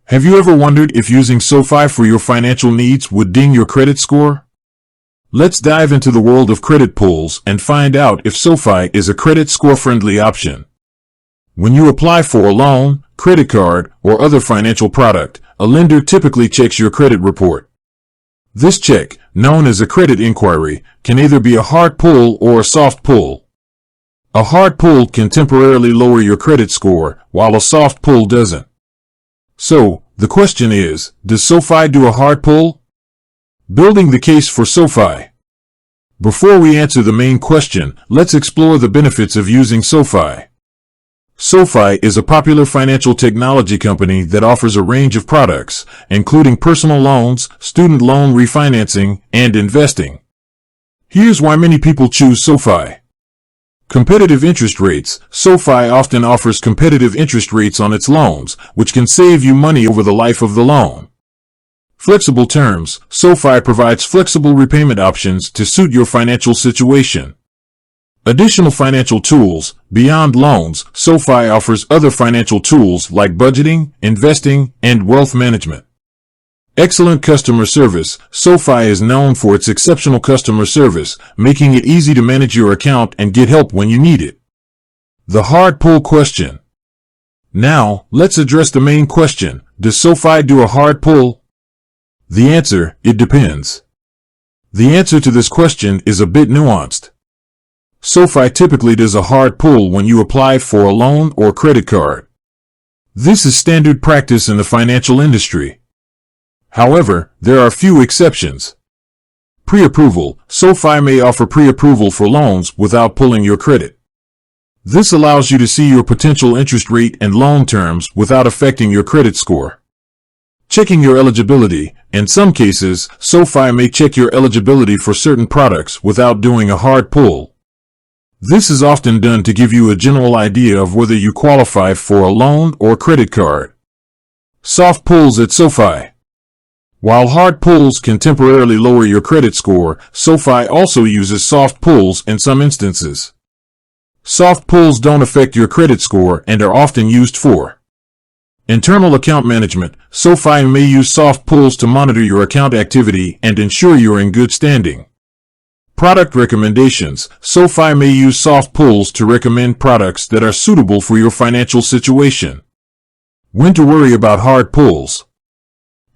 Have you ever wondered if using SoFi for your financial needs would ding your credit score? Let's dive into the world of credit pulls and find out if SoFi is a credit score-friendly option. When you apply for a loan, credit card, or other financial product, a lender typically checks your credit report. This check, known as a credit inquiry, can either be a hard pull or a soft pull. A hard pull can temporarily lower your credit score, while a soft pull doesn't. So, the question is, does SoFi do a hard pull? Building the case for SoFi. Before we answer the main question, let's explore the benefits of using SoFi. SoFi is a popular financial technology company that offers a range of products, including personal loans, student loan refinancing, and investing. Here's why many people choose SoFi. Competitive interest rates. SoFi often offers competitive interest rates on its loans, which can save you money over the life of the loan. Flexible terms. SoFi provides flexible repayment options to suit your financial situation. Additional financial tools. Beyond loans, SoFi offers other financial tools like budgeting, investing, and wealth management. Excellent customer service. SoFi is known for its exceptional customer service, making it easy to manage your account and get help when you need it. The hard pull question. Now, let's address the main question. Does SoFi do a hard pull? The answer, it depends. The answer to this question is a bit nuanced. SoFi typically does a hard pull when you apply for a loan or credit card. This is standard practice in the financial industry. However, there are few exceptions. Pre-approval. SoFi may offer pre-approval for loans without pulling your credit. This allows you to see your potential interest rate and loan terms without affecting your credit score. Checking your eligibility. In some cases, SoFi may check your eligibility for certain products without doing a hard pull. This is often done to give you a general idea of whether you qualify for a loan or credit card. Soft pulls at SoFi. While hard pulls can temporarily lower your credit score, SoFi also uses soft pulls in some instances. Soft pulls don't affect your credit score and are often used for internal account management. SoFi may use soft pulls to monitor your account activity and ensure you're in good standing. Product recommendations. SoFi may use soft pulls to recommend products that are suitable for your financial situation. When to worry about hard pulls.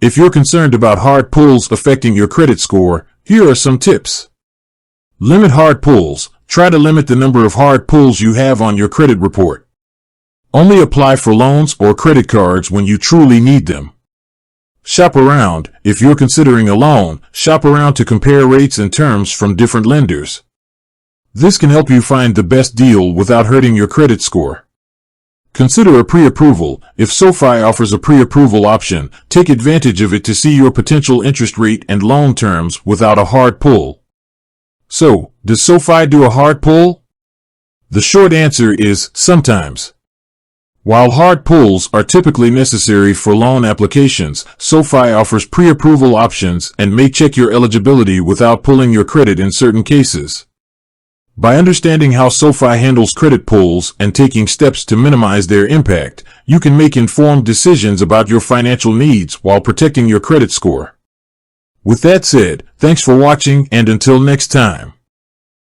If you're concerned about hard pulls affecting your credit score, here are some tips. Limit hard pulls. Try to limit the number of hard pulls you have on your credit report. Only apply for loans or credit cards when you truly need them. Shop around. If you're considering a loan, shop around to compare rates and terms from different lenders. This can help you find the best deal without hurting your credit score. Consider a pre-approval. If SoFi offers a pre-approval option, take advantage of it to see your potential interest rate and loan terms without a hard pull. So, does SoFi do a hard pull? The short answer is sometimes. While hard pulls are typically necessary for loan applications, SoFi offers pre-approval options and may check your eligibility without pulling your credit in certain cases. By understanding how SoFi handles credit pulls and taking steps to minimize their impact, you can make informed decisions about your financial needs while protecting your credit score. With that said, thanks for watching and until next time.